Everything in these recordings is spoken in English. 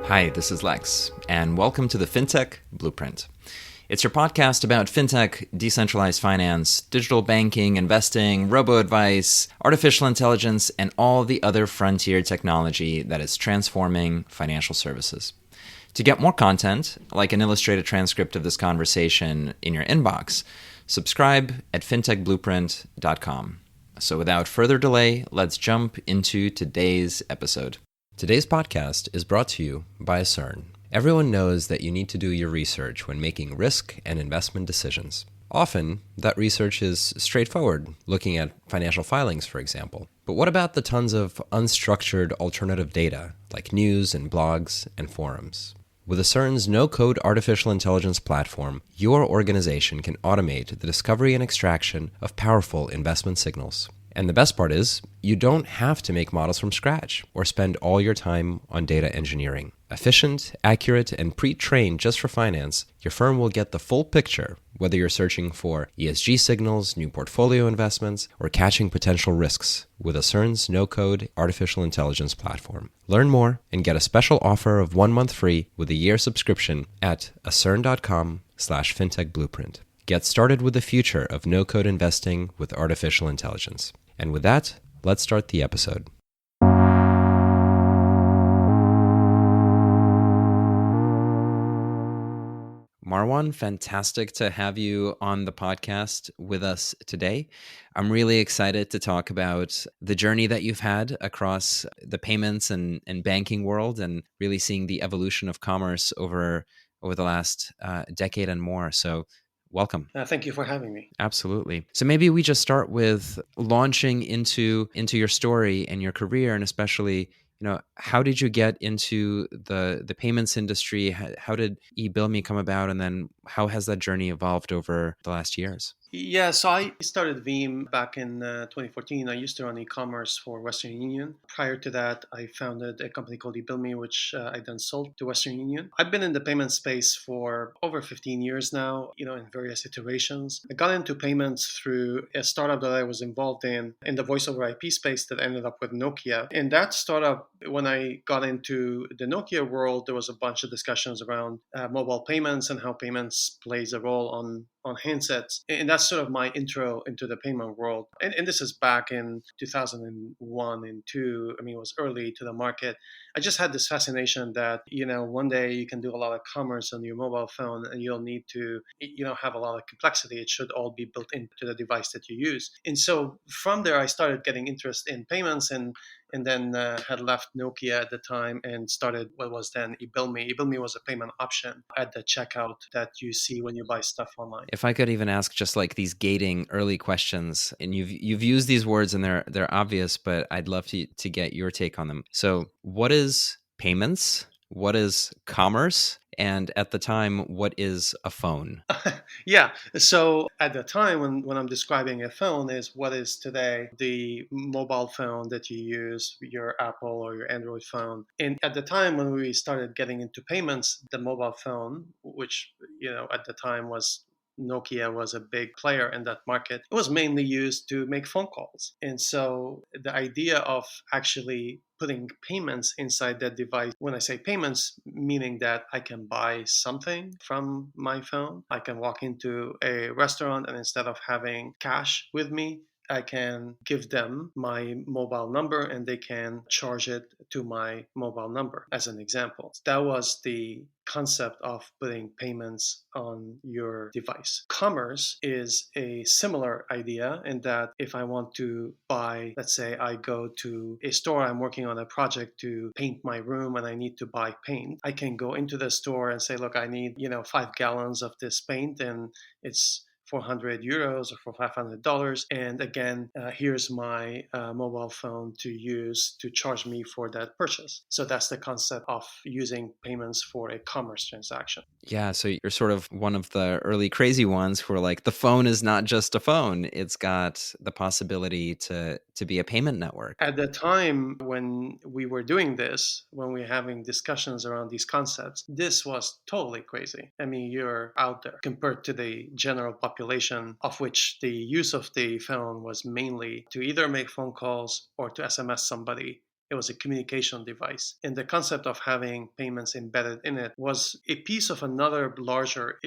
Hi, this is Lex, and welcome to the Fintech Blueprint. It's your podcast about fintech, decentralized finance, digital banking, investing, robo-advice, artificial intelligence, and all the other frontier technology that is transforming financial services. To get more content, like an illustrated transcript of this conversation in your inbox, subscribe at fintechblueprint.com. So without further delay, let's jump into today's episode. Today's podcast is brought to you by CERN. Everyone knows that you need to do your research when making risk and investment decisions. Often, that research is straightforward, looking at financial filings, for example. But what about the tons of unstructured alternative data, like news and blogs and forums? With CERN's no-code artificial intelligence platform, your organization can automate the discovery and extraction of powerful investment signals. And the best part is, you don't have to make models from scratch or spend all your time on data engineering. Efficient, accurate, and pre-trained just for finance, your firm will get the full picture, whether you're searching for ESG signals, new portfolio investments, or catching potential risks with CERN's no-code artificial intelligence platform. Learn more and get a special offer of 1 month free with a year subscription at acern.com/fintechblueprint. Get started with the future of no-code investing with artificial intelligence. And with that, let's start the episode. Marwan, fantastic to have you on the podcast with us today. I'm really excited to talk about the journey that you've had across the payments and banking world and really seeing the evolution of commerce over the last decade and more. So welcome. Thank you for having me. Absolutely. So maybe we just start with launching into your story and your career, and especially, how did you get into the payments industry? How did eBillMe come about, and then how has that journey evolved over the last years? Yeah, so I started Veeam back in 2014. I used to run e-commerce for Western Union. Prior to that, I founded a company called eBillMe, which I then sold to Western Union. I've been in the payment space for over 15 years now, in various iterations. I got into payments through a startup that I was involved in the voice over IP space that ended up with Nokia. In that startup, when I got into the Nokia world, there was a bunch of discussions around mobile payments and how payments plays a role on handsets. And that's sort of my intro into the payment world. And this is back in 2001 and 2. I mean, it was early to the market. I just had this fascination that, one day you can do a lot of commerce on your mobile phone and you'll need to, have a lot of complexity. It should all be built into the device that you use. And so from there, I started getting interest in payments and then had left Nokia at the time and started what was then eBillMe. eBillMe was a payment option at the checkout that you see when you buy stuff online. If I could even ask just like these gating early questions, and you've used these words and they're obvious, but I'd love to get your take on them. So what is payments? What is commerce? And at the time, what is a phone? Yeah. So at the time when I'm describing a phone is what is today the mobile phone that you use, your Apple or your Android phone. And at the time when we started getting into payments, the mobile phone, which, at the time Nokia was a big player in that market. It was mainly used to make phone calls. And so the idea of actually putting payments inside that device, when I say payments, meaning that I can buy something from my phone, I can walk into a restaurant and instead of having cash with me, I can give them my mobile number and they can charge it to my mobile number, as an example. That was the concept of putting payments on your device. Commerce is a similar idea in that if I want to buy, let's say I go to a store, I'm working on a project to paint my room and I need to buy paint. I can go into the store and say, look, I need, 5 gallons of this paint and it's 400 euros or for $500. And again, here's my mobile phone to use to charge me for that purchase. So that's the concept of using payments for a commerce transaction. Yeah, so you're sort of one of the early crazy ones who are like, the phone is not just a phone. It's got the possibility to be a payment network. At the time when we were doing this, when we were having discussions around these concepts, this was totally crazy. I mean, you're out there compared to the general population, of which the use of the phone was mainly to either make phone calls or to SMS somebody It was a communication device. And the concept of having payments embedded in it was a piece of another larger,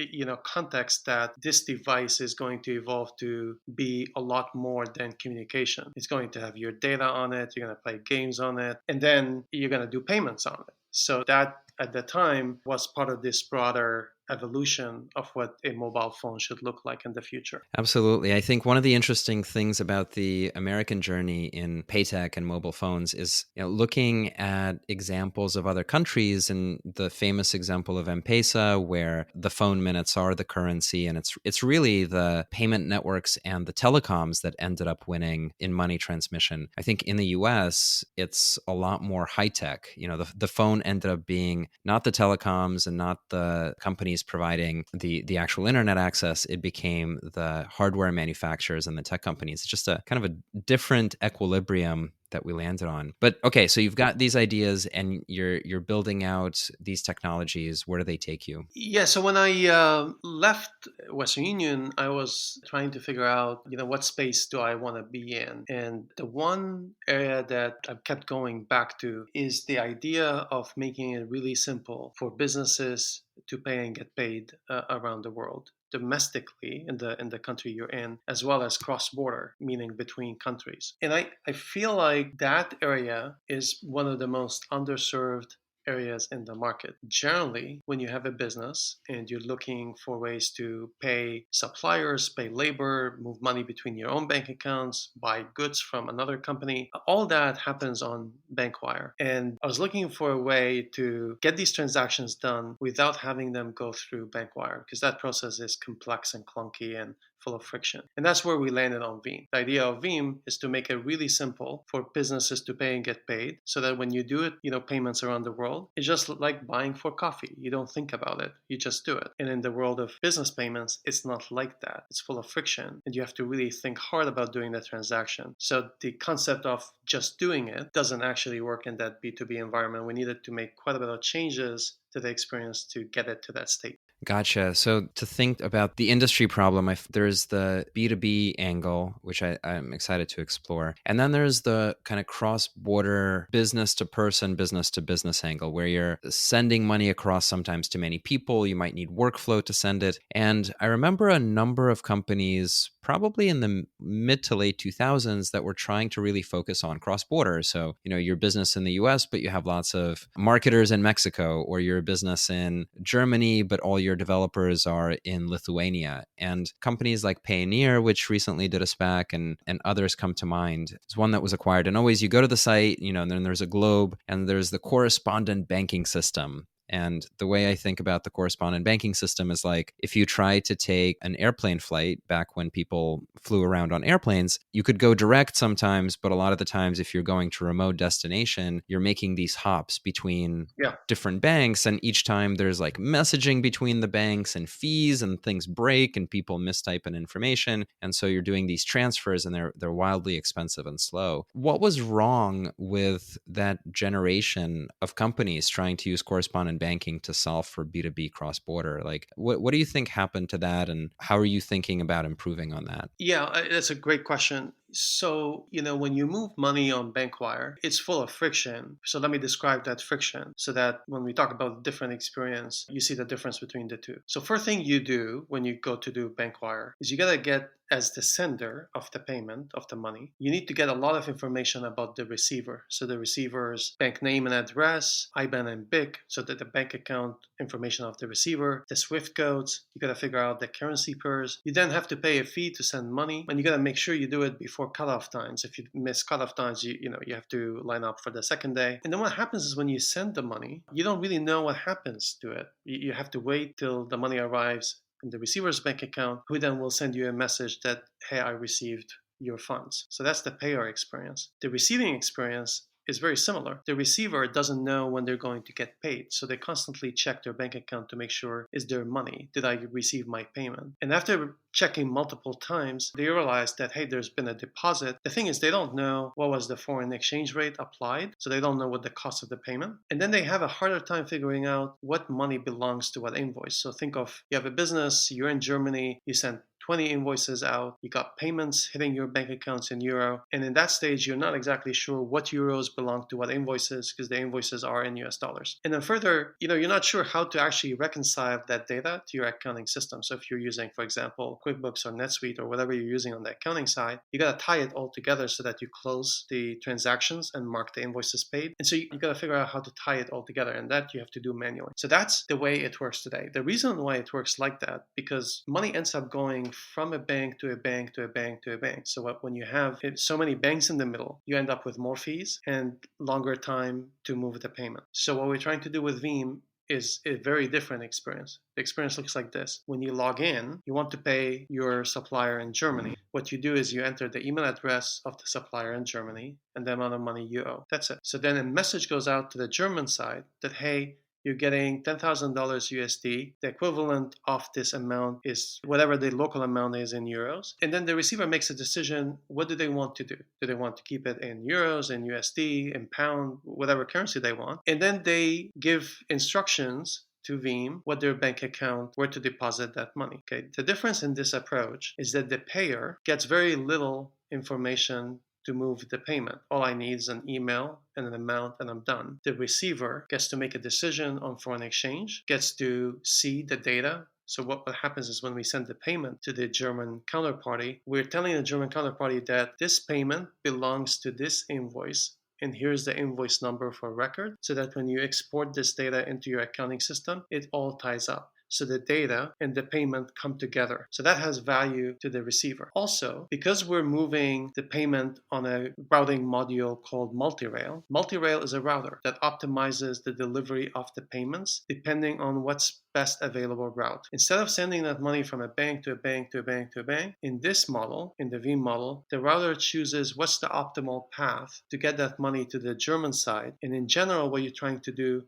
context that this device is going to evolve to be a lot more than communication. It's going to have your data on it, you're going to play games on it, and then you're going to do payments on it. So that at the time was part of this broader evolution of what a mobile phone should look like in the future. Absolutely. I think one of the interesting things about the American journey in pay tech and mobile phones is, looking at examples of other countries, and the famous example of M-Pesa, where the phone minutes are the currency, and it's really the payment networks and the telecoms that ended up winning in money transmission. I think in the US, it's a lot more high tech. The phone ended up being not the telecoms and not the companies providing the actual internet access. It became the hardware manufacturers and the tech companies. It's just a kind of a different equilibrium that we landed on. But okay, so you've got these ideas and you're building out these technologies. Where do they take you? Yeah, so when I left Western Union, I was trying to figure out, what space do I want to be in? And the one area that I've kept going back to is the idea of making it really simple for businesses to pay and get paid around the world, domestically in the country you're in, as well as cross-border, meaning between countries. And I feel like that area is one of the most underserved areas in the market. Generally, when you have a business and you're looking for ways to pay suppliers, pay labor, move money between your own bank accounts, buy goods from another company, all that happens on Bankwire. And I was looking for a way to get these transactions done without having them go through Bankwire, because that process is complex and clunky and full of friction. And that's where we landed on Veeam. The idea of Veeam is to make it really simple for businesses to pay and get paid, so that when you do it, payments around the world, it's just like buying for coffee. You don't think about it, you just do it. And in the world of business payments, it's not like that. It's full of friction, and you have to really think hard about doing the transaction. So the concept of just doing it doesn't actually work in that B2B environment. We needed to make quite a bit of changes to the experience to get it to that state. Gotcha. So to think about the industry problem, there's the B2B angle, which I'm excited to explore. And then there's the kind of cross-border business to person, business to business angle, where you're sending money across sometimes to many people. You might need workflow to send it. And I remember a number of companies, probably in the mid to late 2000s, that were trying to really focus on cross-border. So, your business in the US, but you have lots of marketers in Mexico, or your business in Germany, but all your developers are in Lithuania. And companies like Payoneer, which recently did a SPAC, and others come to mind. It's one that was acquired. And always you go to the site, and then there's a globe, and there's the correspondent banking system. And the way I think about the correspondent banking system is like, if you try to take an airplane flight back when people flew around on airplanes, you could go direct sometimes, but a lot of the times, if you're going to a remote destination, you're making these hops between different banks. And each time there's like messaging between the banks and fees, and things break and people mistype in information. And so you're doing these transfers, and they're wildly expensive and slow. What was wrong with that generation of companies trying to use correspondent banking to solve for B2B cross-border? Like, what do you think happened to that, and how are you thinking about improving on that? Yeah, that's a great question. So, when you move money on Bankwire, it's full of friction. So let me describe that friction so that when we talk about different experience, you see the difference between the two. So first thing you do when you go to do Bankwire is you got to get, as the sender of the payment, of the money, you need to get a lot of information about the receiver. So the receiver's bank name and address, IBAN and BIC, so that the bank account information of the receiver, the SWIFT codes, you got to figure out the currency pairs. You then have to pay a fee to send money, and you got to make sure you do it before cutoff times. If you miss cutoff times, you have to line up for the second day. And then what happens is when you send the money, you don't really know what happens to it. You have to wait till the money arrives in the receiver's bank account, who then will send you a message that, hey, I received your funds. So that's the payer experience. The receiving experience is very similar. The receiver doesn't know when they're going to get paid, so they constantly check their bank account to make sure, is there money? Did I receive my payment? And after checking multiple times, they realize that, hey, there's been a deposit. The thing is, they don't know what was the foreign exchange rate applied, so they don't know what the cost of the payment. And then they have a harder time figuring out what money belongs to what invoice. So think of, you have a business, you're in Germany, you send 20 invoices out, you got payments hitting your bank accounts in euro. And in that stage, you're not exactly sure what euros belong to what invoices because the invoices are in US dollars. And then further, you're not sure how to actually reconcile that data to your accounting system. So if you're using, for example, QuickBooks or NetSuite or whatever you're using on the accounting side, you got to tie it all together so that you close the transactions and mark the invoices paid. And so you got to figure out how to tie it all together, and that you have to do manually. So that's the way it works today. The reason why it works like that, because money ends up going from a bank to a bank to a bank to a bank. So when you have so many banks in the middle, you end up with more fees and longer time to move the payment. So what we're trying to do with Veeam is a very different experience. The experience looks like this. When you log in, you want to pay your supplier in Germany. What you do is you enter the email address of the supplier in Germany and the amount of money you owe. That's it. So then a message goes out to the German side that, hey, you're getting $10,000 USD. The equivalent of this amount is whatever the local amount is in euros. And then the receiver makes a decision. What do they want to do? Do they want to keep it in euros, in USD, in pound, whatever currency they want? And then they give instructions to Veeam what their bank account, where to deposit that money. Okay. The difference in this approach is that the payer gets very little information to move the payment. All I need is an email and an amount, and I'm done. The receiver gets to make a decision on foreign exchange, gets to see the data. So what happens is when we send the payment to the German counterparty, we're telling the German counterparty that this payment belongs to this invoice, and here's the invoice number for record, so that when you export this data into your accounting system, it all ties up. So the data and the payment come together. So that has value to the receiver. Also, because we're moving the payment on a routing module called multi-rail, multi-rail is a router that optimizes the delivery of the payments depending on what's best available route. Instead of sending that money from a bank to a bank to a bank to a bank, in this model, in the Veeam model, the router chooses what's the optimal path to get that money to the German side. And in general, what you're trying to do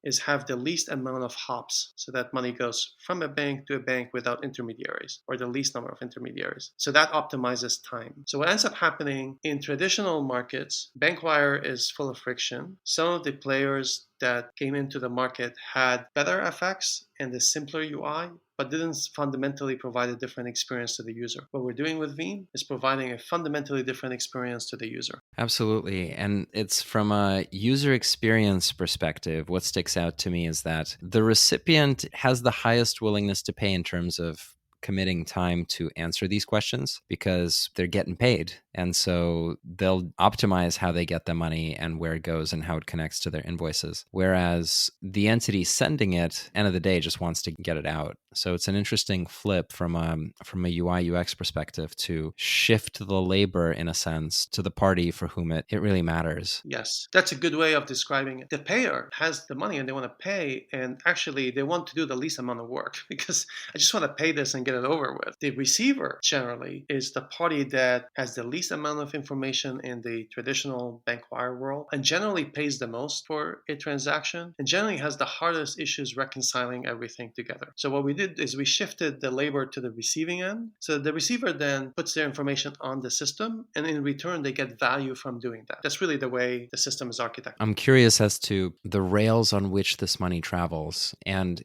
is have the least amount of hops, so that money goes from a bank to a bank without intermediaries, or the least number of intermediaries. So that optimizes time. So what ends up happening in traditional markets, bank wire is full of friction. Some of the players that came into the market had better FX and a simpler UI, but didn't fundamentally provide a different experience to the user. What we're doing with Veeam is providing a fundamentally different experience to the user. Absolutely. And it's from a user experience perspective, what sticks out to me is that the recipient has the highest willingness to pay in terms of committing time to answer these questions because they're getting paid. And so they'll optimize how they get the money and where it goes and how it connects to their invoices. Whereas the entity sending it, end of the day, just wants to get it out. So it's an interesting flip from a UI UX perspective to shift the labor, in a sense, to the party for whom it really matters. Yes, that's a good way of describing it. The payer has the money and they want to pay, and actually they want to do the least amount of work because I just want to pay this and get it over with. The receiver generally is the party that has the least amount of information in the traditional bank wire world and generally pays the most for a transaction and generally has the hardest issues reconciling everything together. So what we did is we shifted the labor to the receiving end. So the receiver then puts their information on the system, and in return they get value from doing that. That's really the way the system is architected. I'm curious as to the rails on which this money travels. And,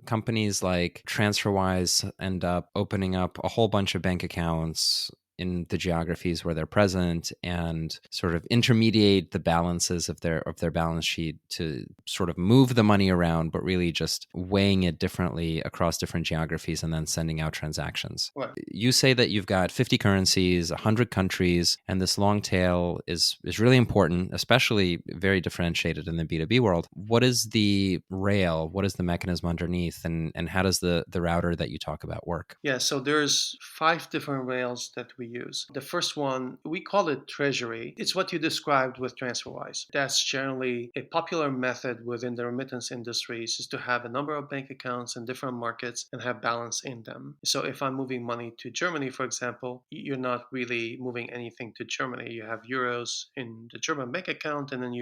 companies like TransferWise end up opening up a whole bunch of bank accounts in the geographies where they're present and sort of intermediate the balances of their balance sheet to sort of move the money around, but really just weighing it differently across different geographies and then sending out transactions. Right. You say that you've got 50 currencies, 100 countries, and this long tail is really important, especially very differentiated in the B2B world. What is the rail? What is the mechanism underneath? And how does the router that you talk about work? Yeah, so there's 5 different rails that we use. The first one, we call it treasury. It's what you described with TransferWise. That's generally a popular method within the remittance industries, is to have a number of bank accounts in different markets and have balance in them. So if I'm moving money to Germany, for example, you're not really moving anything to Germany. You have euros in the German bank account, and then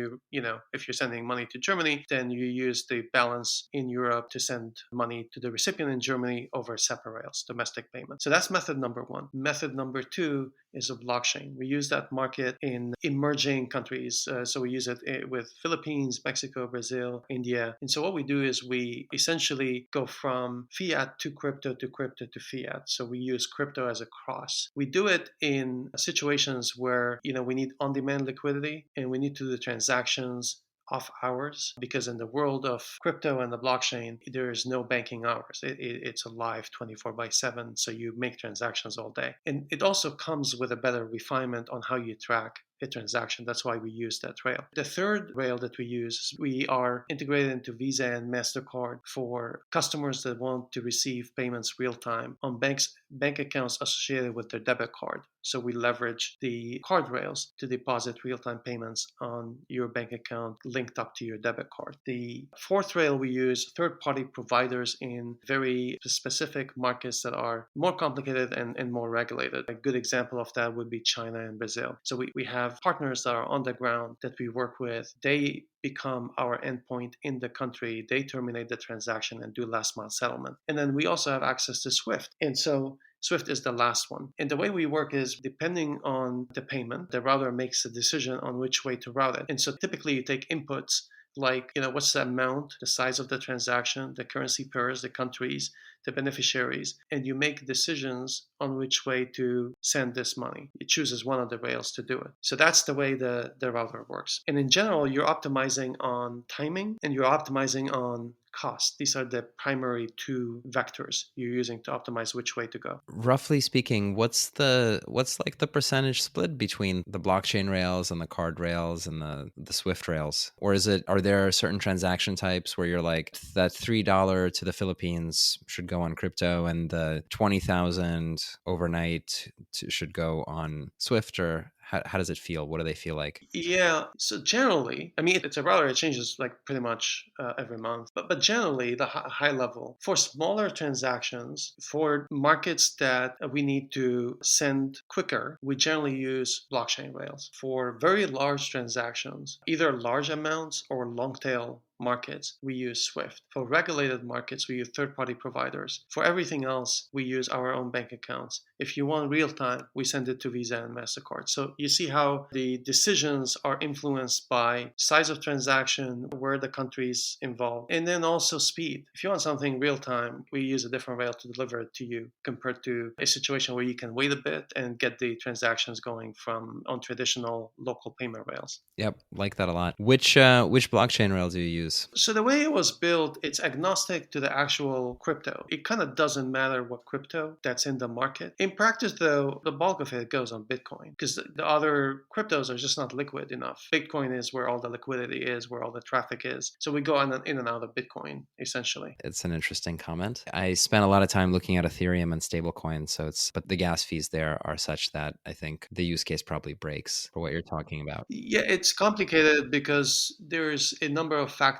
if you're sending money to Germany, then you use the balance in Europe to send money to the recipient in Germany over separate rails, domestic payment. So that's method number one. Method number two is a blockchain. We use that market in emerging countries. So we use it with Philippines, Mexico, Brazil, India. And so what we do is we essentially go from fiat to crypto to crypto to fiat. So we use crypto as a cross. We do it in situations where, we need on-demand liquidity and we need to do the transactions off hours, because in the world of crypto and the blockchain, there is no banking hours. It's alive 24/7. So you make transactions all day. And it also comes with a better refinement on how you track a transaction. That's why we use that rail. The third rail that we use, we are integrated into Visa and MasterCard for customers that want to receive payments real time on bank accounts associated with their debit card. So we leverage the card rails to deposit real-time payments on your bank account linked up to your debit card. The fourth rail, we use third-party providers in very specific markets that are more complicated and more regulated. A good example of that would be China and Brazil. So we have partners that are on the ground that we work with. They become our endpoint in the country. They terminate the transaction and do last mile settlement. And then we also have access to SWIFT. And so SWIFT is the last one. And the way we work is depending on the payment, the router makes a decision on which way to route it. And so typically you take inputs like, what's the amount, the size of the transaction, the currency pairs, the countries, the beneficiaries, and you make decisions on which way to send this money. It chooses one of the rails to do it. So that's the way the router works. And in general, you're optimizing on timing and you're optimizing on cost. These are the primary two vectors you're using to optimize which way to go. Roughly speaking, what's like the percentage split between the blockchain rails and the card rails and the Swift rails? Or are there certain transaction types where you're like, that $3 to the Philippines should go on crypto and the 20,000 overnight should go on Swift? Or how does it feel? What do they feel like? Yeah, so generally, I mean, it's a router, it changes like pretty much every month. But generally, the high level, for smaller transactions, for markets that we need to send quicker, we generally use blockchain rails. For very large transactions, either large amounts or long tail markets, we use SWIFT. For regulated markets, we use third-party providers. For everything else, we use our own bank accounts. If you want real time, we send it to Visa and MasterCard. So you see how the decisions are influenced by size of transaction, where the country's involved, and then also speed. If you want something real time, we use a different rail to deliver it to you compared to a situation where you can wait a bit and get the transactions going on traditional local payment rails. Yep, like that a lot. Which blockchain rail do you use? So the way it was built, it's agnostic to the actual crypto. It kind of doesn't matter what crypto that's in the market. In practice, though, the bulk of it goes on Bitcoin because the other cryptos are just not liquid enough. Bitcoin is where all the liquidity is, where all the traffic is. So we go in and out of Bitcoin, essentially. It's an interesting comment. I spent a lot of time looking at Ethereum and stablecoins, but the gas fees there are such that I think the use case probably breaks for what you're talking about. Yeah, it's complicated because there's a number of factors.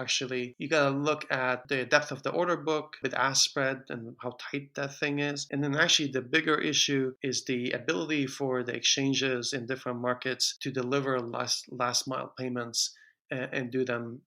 Actually, you got to look at the depth of the order book, bid-ask spread, and how tight that thing is. And then actually the bigger issue is the ability for the exchanges in different markets to deliver last mile payments and do them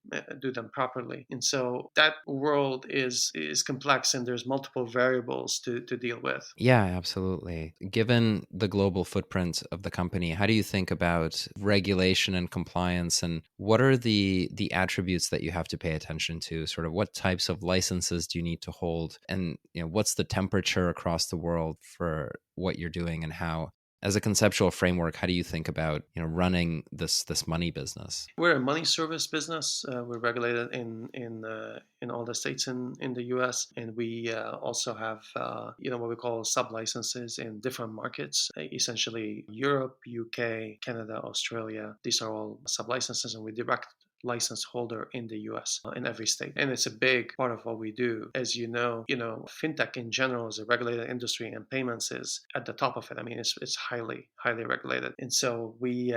properly. And so that world is complex and there's multiple variables to deal with. Yeah, absolutely. Given the global footprint of the company, how do you think about regulation and compliance, and what are the attributes that you have to pay attention to? Sort of what types of licenses do you need to hold, and what's the temperature across the world for what you're doing, and how, as a conceptual framework, how do you think about running this money business? We're a money service business. We're regulated in all the states in the U.S. and we also have what we call sub licenses in different markets, essentially Europe, UK, Canada, Australia. These are all sub licenses, and we direct license holder in the US in every state. And it's a big part of what we do. As you know, fintech in general is a regulated industry and payments is at the top of it. I mean, it's highly, highly regulated. And so we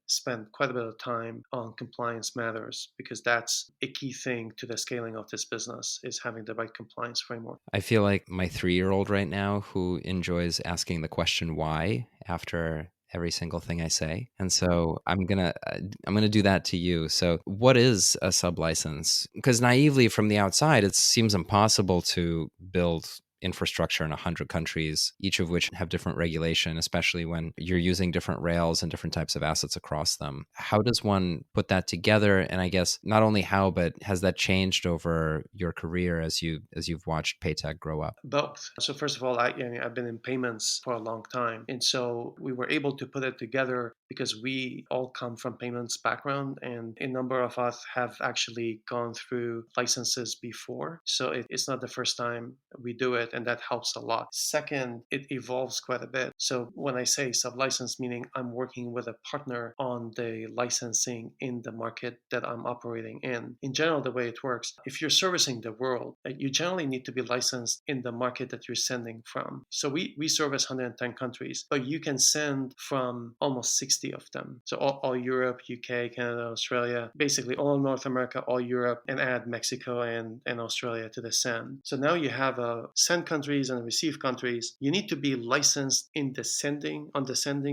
spend quite a bit of time on compliance matters because that's a key thing to the scaling of this business is having the right compliance framework. I feel like my 3-year-old right now who enjoys asking the question why after every single thing I say. And so I'm going to do that to you. So what is a sub license? Because naively from the outside, it seems impossible to build infrastructure in 100 countries, each of which have different regulation, especially when you're using different rails and different types of assets across them. How does one put that together? And I guess not only how, but has that changed over your career as you've watched PayTech grow up? Both. So first of all, I've been in payments for a long time. And so we were able to put it together because we all come from payments background, and a number of us have actually gone through licenses before. So it's not the first time we do it, and that helps a lot. Second, it evolves quite a bit. So when I say sub-license, meaning I'm working with a partner on the licensing in the market that I'm operating in. In general, the way it works, if you're servicing the world, you generally need to be licensed in the market that you're sending from. So we service 110 countries, but you can send from almost 60 of them. So all Europe, UK, Canada, Australia, basically all North America, all Europe, and add Mexico and Australia to the send. So now you have send countries and receive countries. You need to be licensed in the sending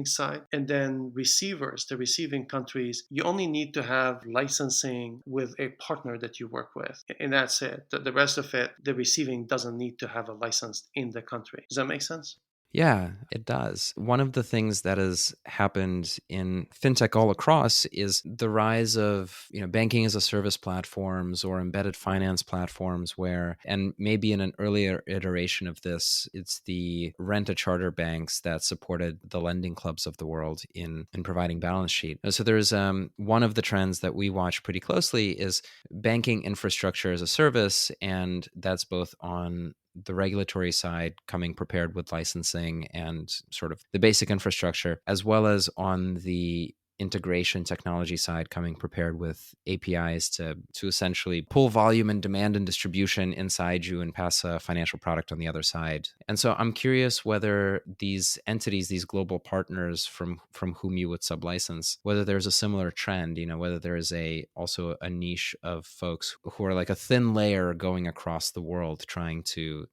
side. And then receivers, the receiving countries, you only need to have licensing with a partner that you work with. And that's it. The rest of it, the receiving doesn't need to have a license in the country. Does that make sense? Yeah, it does. One of the things that has happened in fintech all across is the rise of, banking as a service platforms or embedded finance platforms where, and maybe in an earlier iteration of this, it's the rent-a-charter banks that supported the lending clubs of the world in providing balance sheet. So there's one of the trends that we watch pretty closely is banking infrastructure as a service, and that's both on the regulatory side, coming prepared with licensing and sort of the basic infrastructure, as well as on the integration technology side, coming prepared with APIs to essentially pull volume and demand and distribution inside you and pass a financial product on the other side. And so I'm curious whether these entities, these global partners from whom you would sublicense, whether there's a similar trend, whether there is also a niche of folks who are like a thin layer going across the world trying to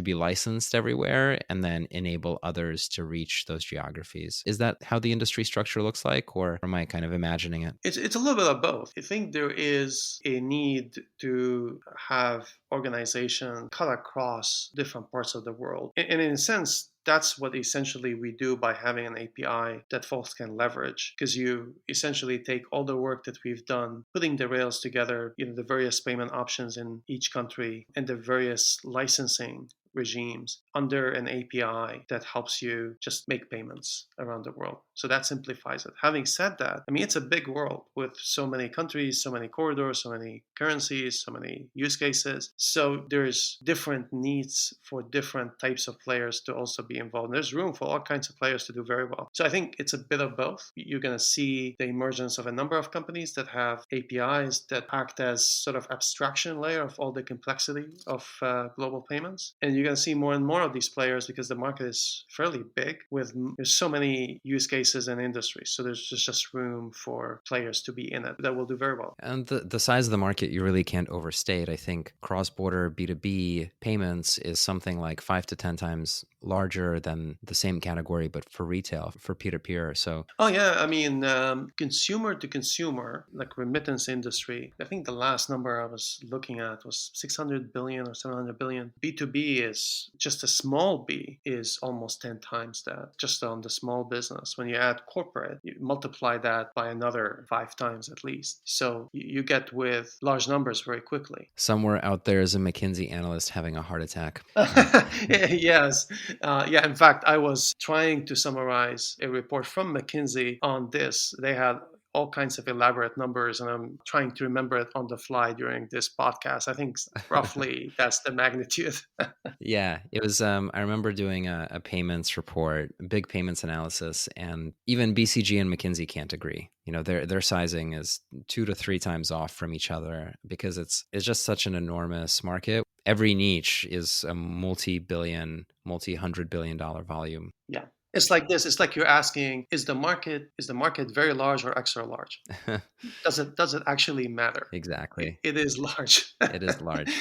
be licensed everywhere and then enable others to reach those geographies. Is that how the industry structure looks like, or am I kind of imagining it? It's a little bit of both. I think there is a need to have organization cut across different parts of the world. And in a sense, that's what essentially we do by having an API that folks can leverage, because you essentially take all the work that we've done, putting the rails together, the various payment options in each country and the various licensing regimes under an API that helps you just make payments around the world. So that simplifies it. Having said that, it's a big world with so many countries, so many corridors, so many currencies, so many use cases. So there's different needs for different types of players to also be involved. There's room for all kinds of players to do very well. So I think it's a bit of both. You're going to see the emergence of a number of companies that have APIs that act as sort of abstraction layer of all the complexity of global payments. And you're going to see more and more of these players because the market is fairly big there's so many use cases and industries. So there's just room for players to be in it that will do very well. And the size of the market, you really can't overstate. I think cross-border B2B payments is something like 5 to 10 times larger than the same category, but for retail, for peer-to-peer. So, consumer to consumer, like remittance industry, I think the last number I was looking at was 600 billion or 700 billion. B2B is just a small b is almost 10 times that, just on the small business. When you add corporate, you multiply that by another 5 times at least. So you get with large numbers very quickly. Somewhere out there is a McKinsey analyst having a heart attack. Yes. In fact, I was trying to summarize a report from McKinsey on this. They had all kinds of elaborate numbers, and I'm trying to remember it on the fly during this podcast. I think roughly that's the magnitude. Yeah, it was. I remember doing a payments report, big payments analysis, and even BCG and McKinsey can't agree. Their sizing is 2 to 3 times off from each other because it's just such an enormous market. Every niche is a multi-billion, multi-hundred billion dollar volume. Yeah. It's like this. It's like you're asking, is the market very large or extra large? Does it actually matter? Exactly. It is large. It is large.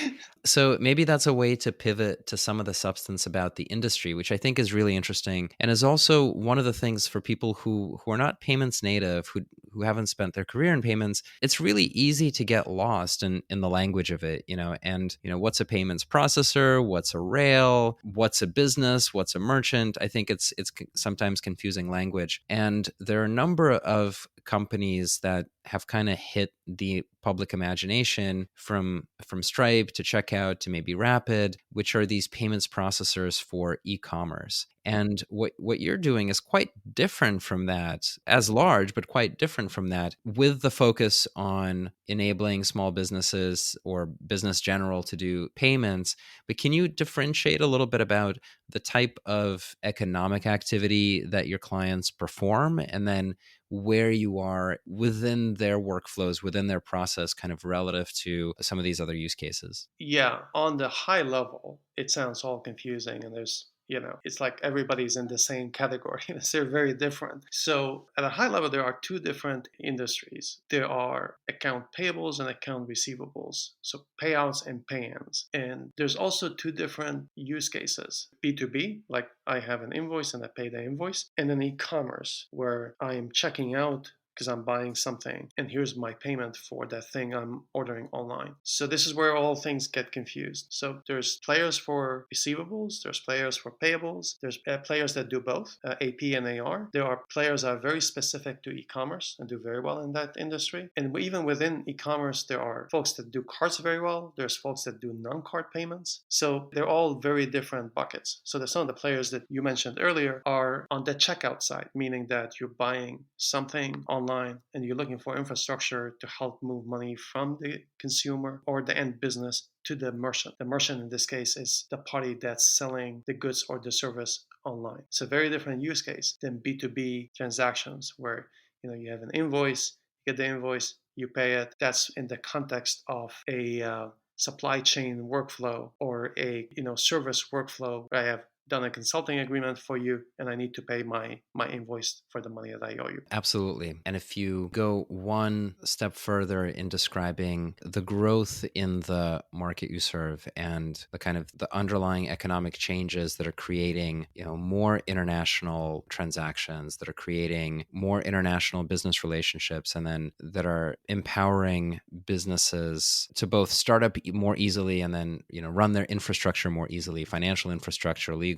So maybe that's a way to pivot to some of the substance about the industry, which I think is really interesting and is also one of the things for people who are not payments native, who who haven't spent their career in payments, it's really easy to get lost in the language of it, and what's a payments processor, what's a rail, what's a business, what's a merchant. I think it's sometimes confusing language. And there are a number of companies that have kind of hit the public imagination from Stripe to Checkout to maybe Rapid, which are these payments processors for e-commerce. And what you're doing is quite different from that, as large, but quite different from that, with the focus on enabling small businesses or business general to do payments. But can you differentiate a little bit about the type of economic activity that your clients perform, and then where you are within their workflows, within their process, kind of relative to some of these other use cases? Yeah, on the high level, it sounds all confusing, and it's like everybody's in the same category. They're very different. So, at a high level, there are two different industries. There are account payables and account receivables, so payouts and pay-ins. And there's also two different use cases: B2B, like I have an invoice and I pay the invoice, and then e-commerce, where I am checking out because I'm buying something, and here's my payment for that thing I'm ordering online. So this is where all things get confused. So there's players for receivables, there's players for payables, there's players that do both, AP and AR. There are players that are very specific to e-commerce and do very well in that industry. And even within e-commerce, there are folks that do cards very well. There's folks that do non-card payments. So they're all very different buckets. So some of the players that you mentioned earlier are on the checkout side, meaning that you're buying something online and you're looking for infrastructure to help move money from the consumer or the end business to the merchant. The merchant in this case is the party that's selling the goods or the service online. It's a very different use case than B2B transactions where you have an invoice, you get the invoice, you pay it. That's in the context of a supply chain workflow or a service workflow where I have done a consulting agreement for you and I need to pay my invoice for the money that I owe you. Absolutely. And if you go one step further in describing the growth in the market you serve and the kind of the underlying economic changes that are creating, more international transactions, that are creating more international business relationships, and then that are empowering businesses to both start up more easily and then, run their infrastructure more easily, financial infrastructure, legal,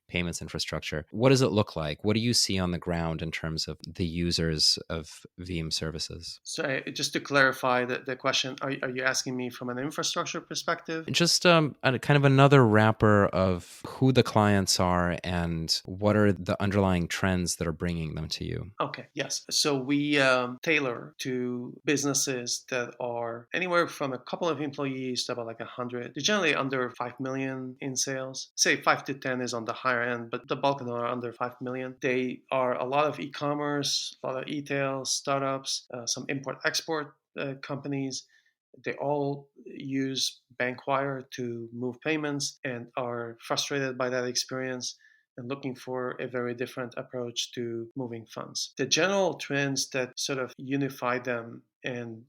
payments infrastructure. What does it look like? What do you see on the ground in terms of the users of Veeam services? So just to clarify the question, are you asking me from an infrastructure perspective? Just a kind of another wrapper of who the clients are and what are the underlying trends that are bringing them to you. Okay, yes. So we tailor to businesses that are anywhere from a couple of employees to about like 100. They're generally under 5 million in sales. Say 5 to 10 is on the higher end, but the bulk of them are under 5 million. They are a lot of e-commerce, a lot of e-tail, startups, some import-export companies. They all use Bankwire to move payments and are frustrated by that experience and looking for a very different approach to moving funds. The general trends that sort of unify them and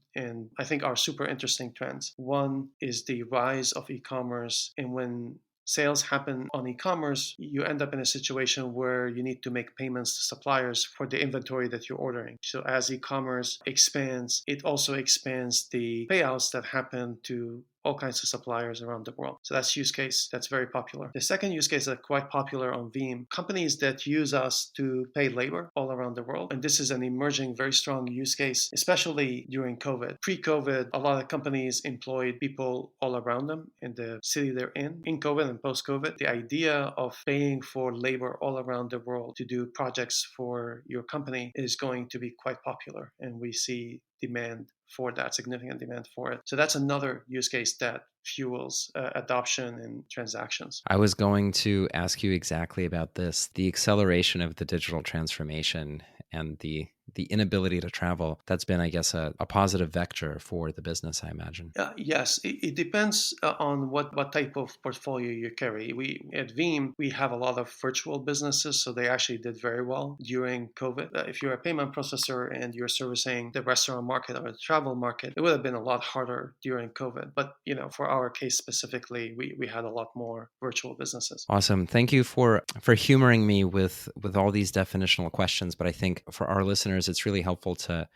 I think are super interesting trends. One is the rise of e-commerce, and when sales happen on e-commerce, you end up in a situation where you need to make payments to suppliers for the inventory that you're ordering. So as e-commerce expands, it also expands the payouts that happen to all kinds of suppliers around the world. So that's use case that's very popular. The second use case that's quite popular on Veeam, companies that use us to pay labor all around the world. And this is an emerging, very strong use case, especially during COVID. Pre-COVID, a lot of companies employed people all around them in the city they're in. In COVID and post-COVID, the idea of paying for labor all around the world to do projects for your company is going to be quite popular. And we see demand for that, significant demand for it. So that's another use case that fuels adoption and transactions. I was going to ask you exactly about this, the acceleration of the digital transformation and the inability to travel. That's been, I guess, a positive vector for the business, I imagine. Yes, it depends on what type of portfolio you carry. At Veeam, we have a lot of virtual businesses, so they actually did very well during COVID. If you're a payment processor and you're servicing the restaurant market or the travel market, it would have been a lot harder during COVID. But for our case specifically, we had a lot more virtual businesses. Awesome. Thank you for humoring me with all these definitional questions. But I think for our listeners, it's really helpful to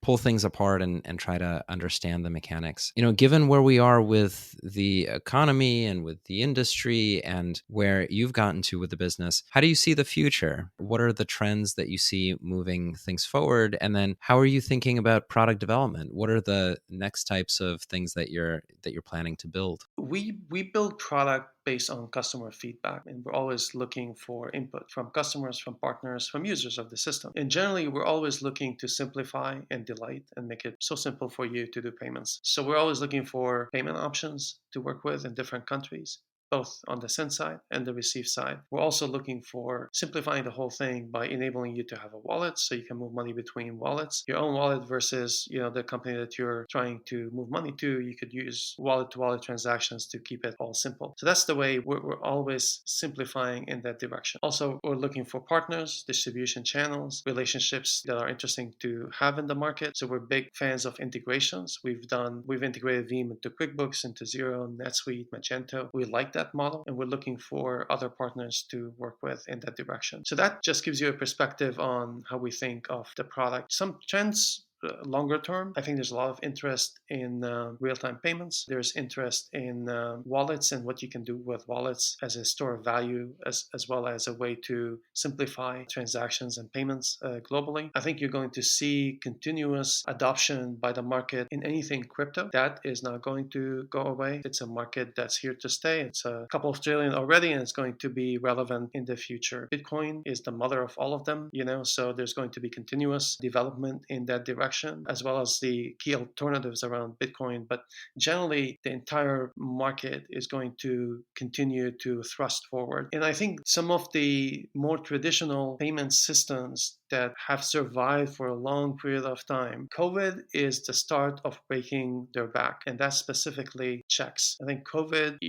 pull things apart and try to understand the mechanics. Given where we are with the economy and with the industry and where you've gotten to with the business, how do you see the future? What are the trends that you see moving things forward? And then how are you thinking about product development? What are the next types of things that you're planning to build? We build product based on customer feedback, and we're always looking for input from customers, from partners, from users of the system. And generally, we're always looking to simplify and delight and make it so simple for you to do payments. So we're always looking for payment options to work with in different countries, both on the send side and the receive side. We're also looking for simplifying the whole thing by enabling you to have a wallet so you can move money between wallets. Your own wallet versus, the company that you're trying to move money to, you could use wallet-to-wallet transactions to keep it all simple. So that's the way we're always simplifying in that direction. Also, we're looking for partners, distribution channels, relationships that are interesting to have in the market. So we're big fans of integrations. We've integrated Veeam into QuickBooks, into Xero, NetSuite, Magento. We like that model, and we're looking for other partners to work with in that direction. So that just gives you a perspective on how we think of the product. Some trends longer term, I think there's a lot of interest in real-time payments. There's interest in wallets and what you can do with wallets as a store of value, as well as a way to simplify transactions and payments globally. I think you're going to see continuous adoption by the market in anything crypto. That is not going to go away. It's a market that's here to stay. It's a couple of trillion already, and it's going to be relevant in the future. Bitcoin is the mother of all of them, so there's going to be continuous development in that direction, as well as the key alternatives around Bitcoin. But generally, the entire market is going to continue to thrust forward. And I think some of the more traditional payment systems that have survived for a long period of time, COVID is the start of breaking their back, and that's specifically checks. I think COVID,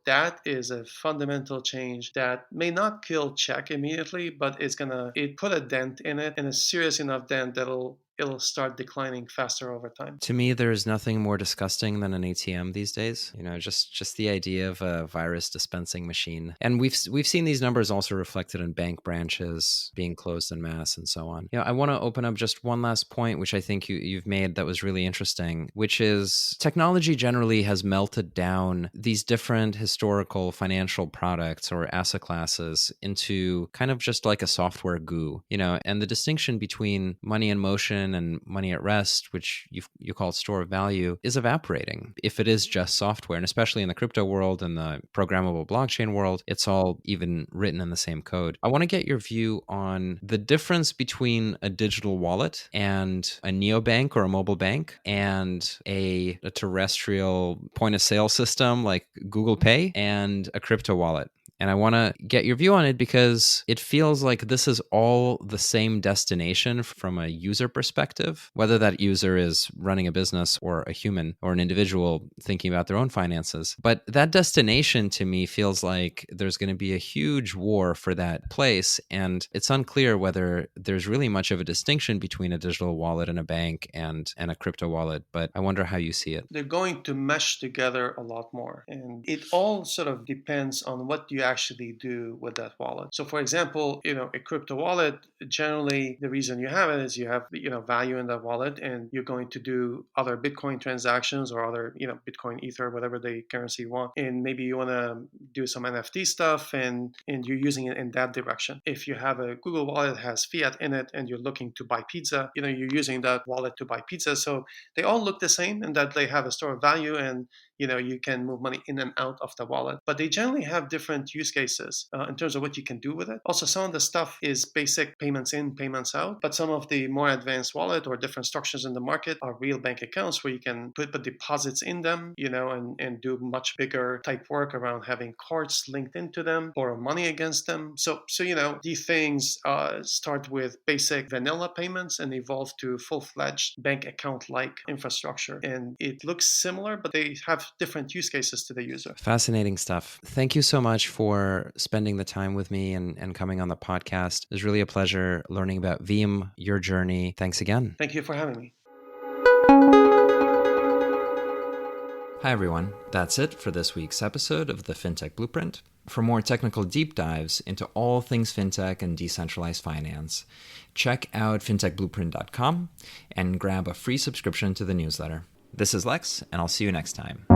that is a fundamental change that may not kill check immediately, but it put a dent in it, and a serious enough dent that'll start declining faster over time. To me, there's nothing more disgusting than an ATM these days. Just the idea of a virus dispensing machine. And we've seen these numbers also reflected in bank branches being closed en masse and so on. I want to open up just one last point, which I think you've made that was really interesting, which is technology generally has melted down these different historical financial products or asset classes into kind of just like a software goo, and the distinction between money in motion and money at rest, which you call store of value, is evaporating if it is just software. And especially in the crypto world and the programmable blockchain world, it's all even written in the same code. I want to get your view on the difference between a digital wallet and a neobank or a mobile bank and a terrestrial point of sale system like Google Pay and a crypto wallet. And I want to get your view on it because it feels like this is all the same destination from a user perspective, whether that user is running a business or a human or an individual thinking about their own finances. But that destination to me feels like there's going to be a huge war for that place. And it's unclear whether there's really much of a distinction between a digital wallet and a bank and a crypto wallet. But I wonder how you see it. They're going to mesh together a lot more. And it all sort of depends on what you actually do with that wallet. So for example, a crypto wallet, generally the reason you have it is you have, value in that wallet, and you're going to do other Bitcoin transactions or other, Bitcoin, Ether, whatever the currency you want. And maybe you want to do some NFT stuff and you're using it in that direction. If you have a Google wallet that has fiat in it and you're looking to buy pizza, you're using that wallet to buy pizza. So they all look the same in that they have a store of value and you can move money in and out of the wallet, but they generally have different use cases in terms of what you can do with it. Also, some of the stuff is basic payments in, payments out, but some of the more advanced wallet or different structures in the market are real bank accounts where you can put deposits in them, and do much bigger type work around having cards linked into them, borrow money against them. So these things start with basic vanilla payments and evolve to full-fledged bank account-like infrastructure. And it looks similar, but they have different use cases to the user. Fascinating stuff. Thank you so much for spending the time with me and coming on the podcast. It was really a pleasure learning about Veeam, your journey. Thanks again. Thank you for having me. Hi everyone, that's it for this week's episode of the FinTech Blueprint. For more technical deep dives into all things fintech and decentralized finance, check out fintechblueprint.com and grab a free subscription to the newsletter. This is Lex, and I'll see you next time.